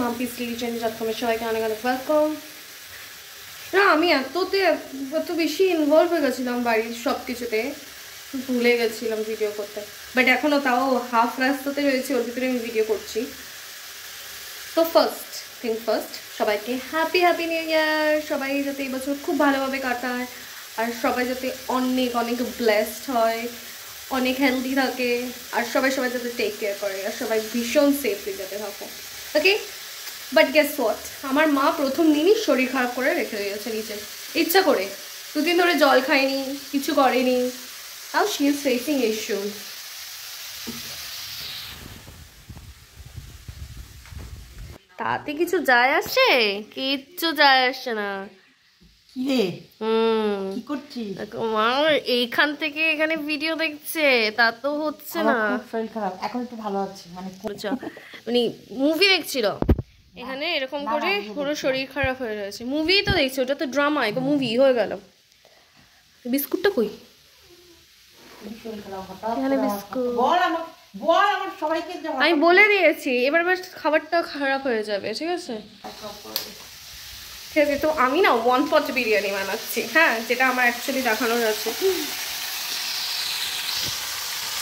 মাম্পিস কিচেনে তোমার সবাইকে অনেক অনেক ওয়েলকাম। না আমি এত বেশি ইনভলভ হয়ে গেছিলাম বাড়ির সব কিছুতে, ভুলে গেছিলাম ভিডিও করতে। বাট এখনও তাও হাফ রাস্তাতে রয়েছে, ওর ভিতরে আমি ভিডিও করছি। তো ফার্স্ট সবাইকে হ্যাপি নিউ ইয়ার। সবাই যাতে এই বছর খুব ভালোভাবে কাটায়, আর সবাই যাতে অনেক অনেক ব্লেসড হয়, অনেক হেলদি থাকে, আর সবাই যাতে টেক কেয়ার করে, আর সবাই ভীষণ সেফলি যাতে থাকো। ওকে, বাট গেস হোয়াট, আমার মা প্রথম দিনই শরীর খারাপ করে রেখে দিয়েছে নিচে, ইচ্ছা করে। 2 দিন ধরে জল খায়নি, কিছু করেনি। Now she is facing issues. তাতে কিছু যায় আসে? কিচ্ছু যায় আসে না। কি করছিস? এইখান থেকে এখানে ভিডিও দেখছে, তা তো হচ্ছে না। শরীর খারাপ, এখন একটু ভালো আছে। মানে মুভি দেখছিল এখানে, এরকম করে পুরো শরীর খারাপ হয়ে রয়েছে। মুভি তো দেখছি, ওটা তো ড্রামা, এটা মুভি হয়ে গেল। বিস্কুটটা কই? এখানে বিস্কুট আমি বলে দিয়েছি, এবার বাস খাবারটা খারাপ হয়ে যাবে। ঠিক আছে ঠিক আছে। তো আমি না 1 pot বিরিয়ানি বানাচ্ছি, হ্যাঁ, যেটা আমার অ্যাকচুয়ালি দেখানোর আছে।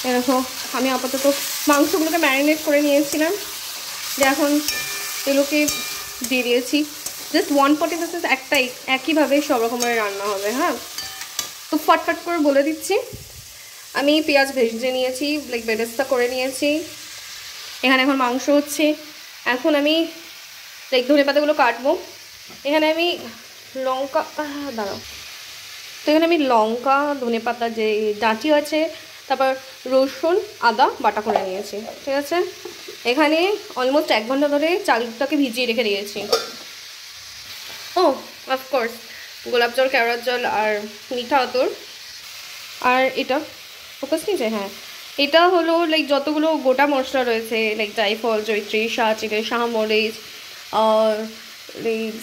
এরকম আমি আপাতত মাংসগুলোকে ম্যারিনেট করে নিয়েছিলাম, যে এখন এগুলোকে দিয়ে দিয়েছি। জাস্ট 1 pot একটাই, একইভাবে সব রকমের রান্না হবে। হ্যাঁ, তো ফটফট করে বলে দিচ্ছি। আমি পেঁয়াজ ভেজে নিয়েছি, লাইক বেরেস্তা করে নিয়েছি। এখানে এখন মাংস হচ্ছে। এখন আমি লাইক ধনে পাতাগুলো কাটবো। এখানে আমি লঙ্কা, দাঁড়াও, তো এখানে আমি লঙ্কা, ধনে পাতা যে ডাঁটি আছে, তারপর রসুন, আদা বাটা করে নিয়েছি। ঠিক আছে, এখানে অলমোস্ট 1 ঘন্টা ধরে চালটাকে ভিজিয়ে রেখে দিয়েছি। ও অফকোর্স গোলাপ জল, কেওড়ার জল আর মিঠা আতর। আর এটা ফোকাস নিয়েছে, হ্যাঁ, এটা হলো লাইক যতগুলো গোটা মশলা রয়েছে, লাইক জায়ফল, জয়িত্রী, শাহজিরে, শাহমরিচ,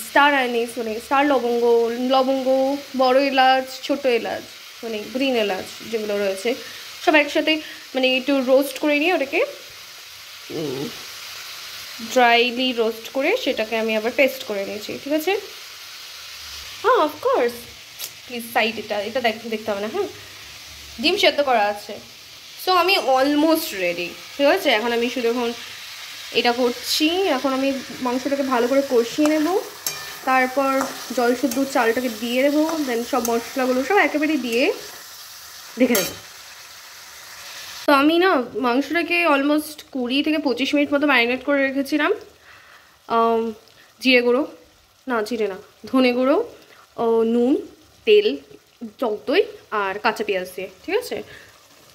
স্টার অ্যানিস, মানে স্টার লবঙ্গ, বড় এলাচ, ছোট এলাচ, মানে গ্রিন এলাচ যেগুলো রয়েছে, সব একসাথে মানে একটু রোস্ট করে নিয়ে ওটাকে ড্রাইলি রোস্ট করে সেটাকে আমি আবার পেস্ট করে নিয়েছি। ঠিক আছে, হ্যাঁ অফকোর্স, প্লিজ সাইড এটা দেখতে হবে না। হ্যাঁ, ডিম সেদ্ধ করা আছে। সো আমি অলমোস্ট রেডি। ঠিক আছে, এখন আমি শুধু এখন এটা করছি। এখন আমি মাংসটাকে ভালো করে কষিয়ে নেব, তারপর জল শুদ্ধ চালটাকে দিয়ে দেবো, দেন সব মশলাগুলো সব একেবারে দিয়ে রেখে দেবো। তো আমি না মাংসটাকে অলমোস্ট 20 থেকে 25 মিনিট মতো ম্যারিনেট করে রেখেছিলাম। জিরে না, ধনে গুঁড়ো, নুন, তেল, টক দই আর কাঁচা পেঁয়াজ দিয়ে। ঠিক আছে,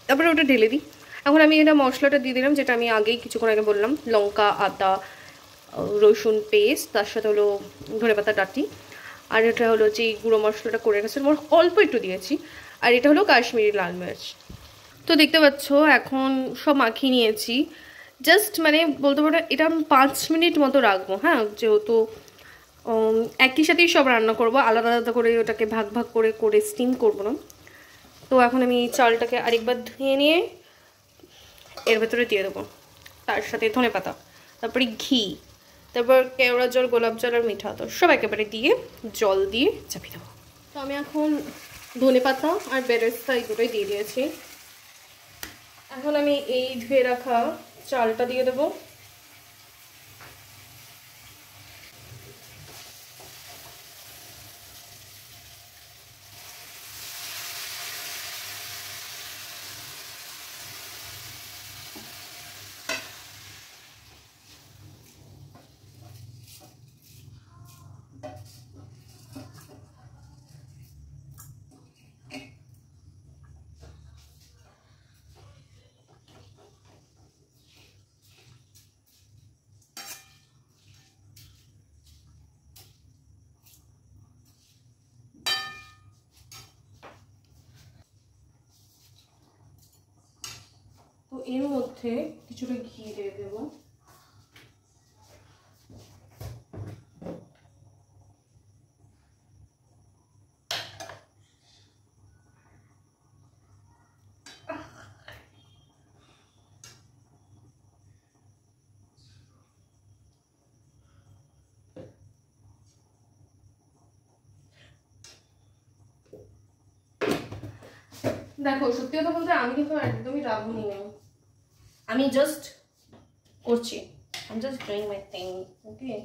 তারপরে ওটা ঢেলে দিই। এখন আমি এটা মশলাটা দিয়ে দিলাম, যেটা আমি আগেই কিছুক্ষণ আগে বললাম, লঙ্কা, আদা, রসুন পেস্ট, তার সাথে হলো ধনেপাতা ডাঁটি, আর এটা হলো যে গুঁড়ো মশলাটা করে রেখেছিলাম অল্প একটু দিয়েছি, আর এটা হলো কাশ্মীরি লাল মির্চ। তো দেখতে পাচ্ছ এখন সব মাখিয়ে নিয়েছি। জাস্ট মানে বলতে পারো এটা আমি 5 মিনিট মতো রাখবো। হ্যাঁ, যেহেতু একই সাথেই সব রান্না করবো, আলাদা আলাদা করে ওটাকে ভাগ ভাগ করে স্টিম করবো না। তো এখন আমি চালটাকে আরেকবার ধুয়ে নিয়ে এর ভেতরে দিয়ে দেবো, তার সাথে ধনে পাতা, তারপরে ঘি, তারপর কেওড়া জল, গোলাপ জল আর মিঠা আতর সব একেবারে দিয়ে জল দিয়ে চাপিয়ে দেবো। তো আমি এখন ধনে পাতা আর বেরেস্তা এই দুটোই দিয়ে দিয়েছি। এখন আমি এই ধুয়ে রাখা চালটা দিয়ে দেবো। তো এর মধ্যে কিছুটা ঘি দিয়ে দেবো। দেখো সত্যি কথা বলতে আমি কিন্তু একদমই রাঁধুনি না, আমি জাস্ট করছি, I'm just doing my thing, okay?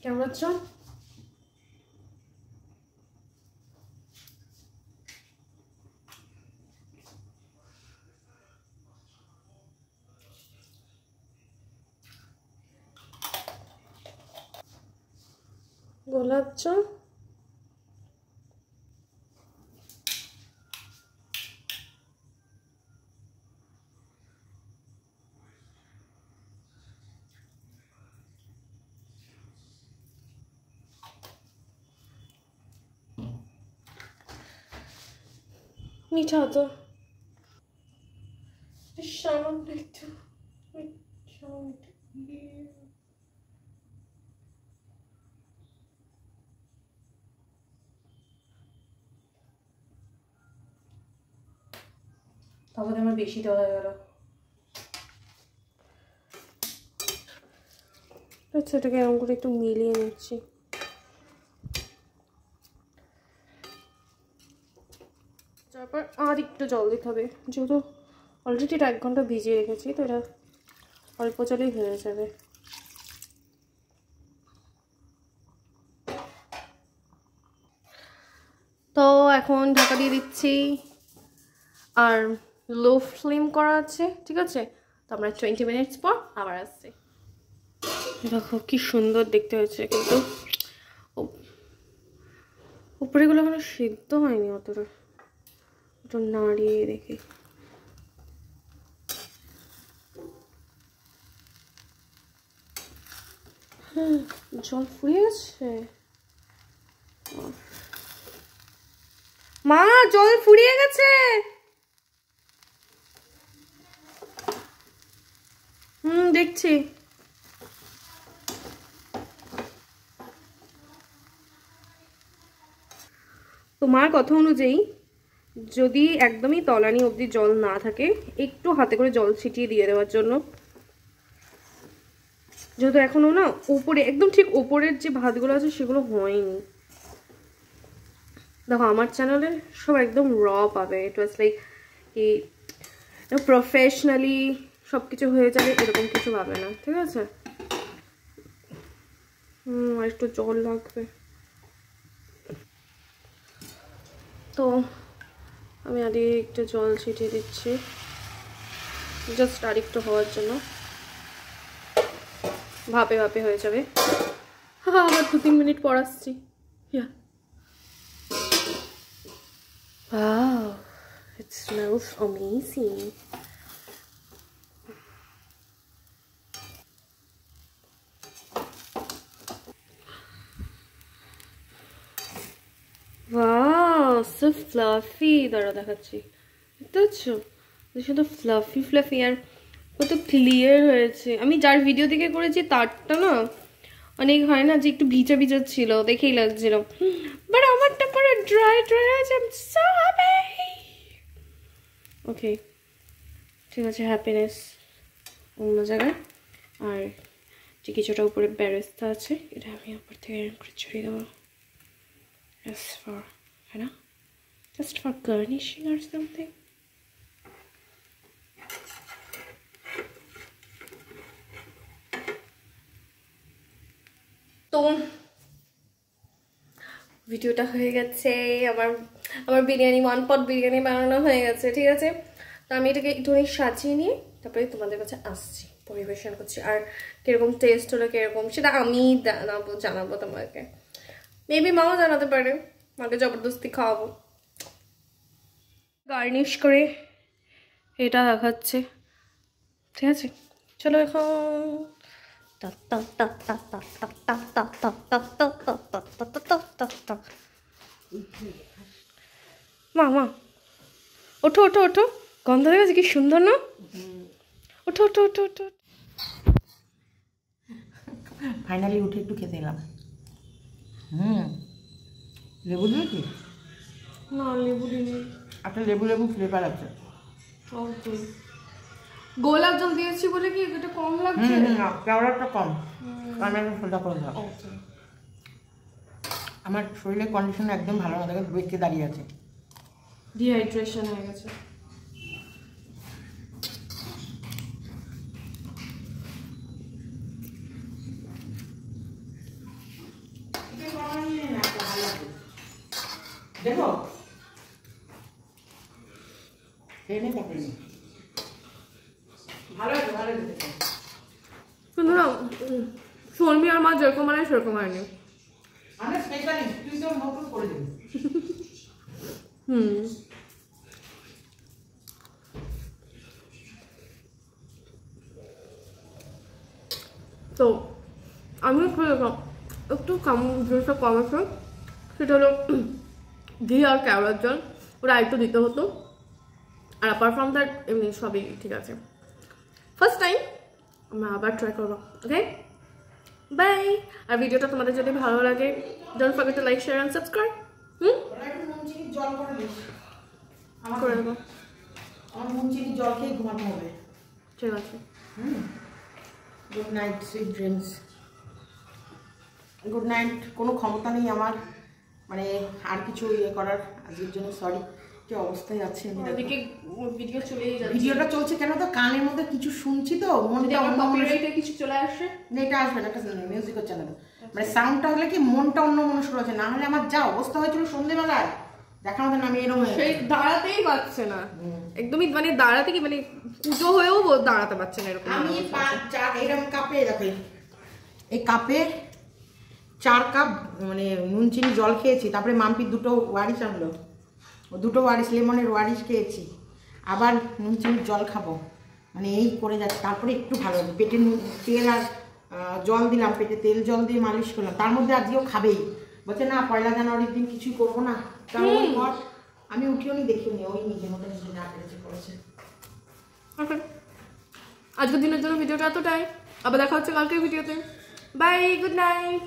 কেমন আছো? গোলাপ জল মিঠা তো সামান্য একটু তারপরে আমার বেশি দেওয়া হয়ে গেল। আচ্ছা এটাকে এরকম করে একটু মিলিয়ে নিচ্ছি। তারপর আর একটু জল দিতে হবে, যেহেতু অলরেডি এটা 1 ঘন্টা ভিজিয়ে রেখেছি, তো এটা অল্প জলেই হয়ে যাবে। তো এখন ঢাকা দিয়ে দিচ্ছি, আর লো ফ্লেম করা আছে, ঠিক আছে? তো আমরা 20 মিনিটস পর আবার আসছি। দেখো কি সুন্দর দেখতে হয়েছে, কিন্তু উপরেগুলো এখনো সিদ্ধ হয়নি অতটা, একটু নাড়িয়ে দেখি। জল ফুরিয়ে গেছে, মা জল ফুরিয়ে গেছে। দেখছি। তোমার কথা অনুযায়ী যদি একদমই তলানি অবধি জল না থাকে, একটু হাতে করে জল ছিটিয়ে দিয়ে দেওয়ার জন্য, যেহেতু এখনো না উপরে একদম ঠিক উপরের যে ভাতগুলো আছে সেগুলো হয়নি। দেখো আমার চ্যানেলে সব একদম র পাবে, ইট ওয়াজ লাইক কি প্রফেশনালি সব কিছু হয়ে যাবে এরকম কিছু পাবে না, ঠিক আছে? আর একটু জল লাগবে। তো আমি আর একটু জল ছিটিয়ে দিচ্ছি, জাস্ট আর একটু হওয়ার জন্য, ভাপে ভাপে হয়ে যাবে। আবার 2-3 মিনিট পর আসছি। Wow, it smells amazing. Wow, so fluffy. দাঁড়া দেখাচ্ছি, দেখতে পাচ্ছ? শুধু ফ্লাফি ফ্লাফি আর কত ক্লিয়ার হয়েছে। আমি যার ভিডিও থেকে করেছি তারটা না অনেক হয় না যে একটু ভিজা ভিজা ছিল, দেখেই লাগছিল, বাট আমারটা পুরো ড্রাই ড্রাই আছে। I am so happy. Okay ঠিক আছে, হ্যাপিনেস অন্য জায়গায়। আর যে কিছুটা উপরে বেরেস্তা আছে এটা আমি উপর থেকে করে ছড়িয়ে দেবো, জাস্ট ফর, है ना, জাস্ট ফর গার্নিশিং আর সামথিং। তো ভিডিওটা হয়ে গেছে, আমার বিরিয়ানি, 1 পট বিরিয়ানি বানানো হয়ে গেছে, ঠিক আছে? তো আমি এটাকে একটুখানি সাজিয়ে নিয়ে তারপরে তোমাদের কাছে আসছি, পরিবেশন করছি। আর কিরকম টেস্ট হলো কিরকম সেটা আমি জানাবো তোমাকে, মেবি মাও জানাতে পারে, মাকে জবরদস্তি খাওয়াবো। গার্নিশ করে এটা দেখাচ্ছে, ঠিক আছে? চলো এখন মা মা ওঠো ওঠো ওঠো, গন্ধ হয়ে গেছে, কি সুন্দর না? ওঠো ওঠো ওঠো ওঠো। ফাইনালি উঠে একটু খেতে এলাম। লেবু দিয়েছি না, লেবু দিইনি। একটা লেবু লেবু ফ্লেভার আছে। গোলাপ জল দিয়েছি বলে কি এটা কম লাগছে? না, কেওড়াটা কম, কারণ আমি সোজা করে দাও। আমার শরীরের কন্ডিশন একদম ভালো না, দেখেন বেঁকে দাঁড়িয়ে আছে। ডিহাইড্রেশন হয়ে গেছে। দেখো এনে দেখেনি ভালো আছে, ভালো আছে। কিন্তু না শর্মি আর মা যেরকম মানে সেরকম হয়নি। আমরা স্পেশালিস্ট, তুই তো নতুন করে দিবি। তো আমিও খেয়ে দেখলাম একটু জিনিসটা কম আছে, সেটা হলো ঘি আর কেওড়ার জল, ওরা একটু দিতে হতো। আর অ্যাপার্ট ফ্রম দ্যাট এমনি সবই ঠিক আছে। ফার্স্ট টাইম আমরা আবার ট্রাই করবো। Okay bye. আর ভিডিওটা তোমাদের যদি ভালো লাগে don't forget to like share and subscribe. জল করে দিস করে দেবো। আমার নুন চিনি জল খেয়ে ঘুমাতে হবে। ঠিক আছে। Good night, sweet dreams. Good night. কোনো ক্ষমতা নেই আমার মানে আর কিছু ইয়ে করার আজকের জন্য। সরি, কি অবস্থায় আছে। ভিডিও চলেই যাচ্ছে। ভিডিওটা চলছে কেন, তো কানের মধ্যে কিছু শুনছি তো মনটা অন্য কপিরাইটে কিছু চলে আসে। না, এটা আসবে না, একটা মিউজিক হচ্ছে না। মানে সাউন্ডটা হলে কি মনটা অন্য মনস্ক আছে, না হলে আমার যা অবস্থা হয়েছিল সন্ধ্যেবেলায় দেখার মতন আমি এরকম সেই দাঁড়াতেই পারছে না একদমই, মানে দাঁড়াতে কি মানে পুজো হয়েও দাঁড়াতে পারছে না এরকম। আমি এরকম কাপে দেখো, এই কাপে 4 কাপ মানে নুন চিনি জল খেয়েছি। তারপরে মাম্পি 2টো ওয়ারিশ আনলো, 2টো ওয়ারিশ লেমনের ওয়ারিশ খেয়েছি, আবার নুন চিনির জল খাবো, মানে এই করে যাচ্ছে। তারপরে একটু ভালো হবে, পেটে তেল আর জল দিলাম, পেটে তেল জল দিয়ে মালিশ করলাম। তার মধ্যে আজকেও খাবেই, বলছে না 1 জানুয়ারির দিন কিছুই করবো না। তার পর আমি উঠিও নি, দেখিও নি, ওই নিজের মতো নিজে না পেরেছে করেছে। আজকের দিনের জন্য ভিডিওটা এতটাই, আবার দেখা হচ্ছে কালকের ভিডিওতে। Bye, good night.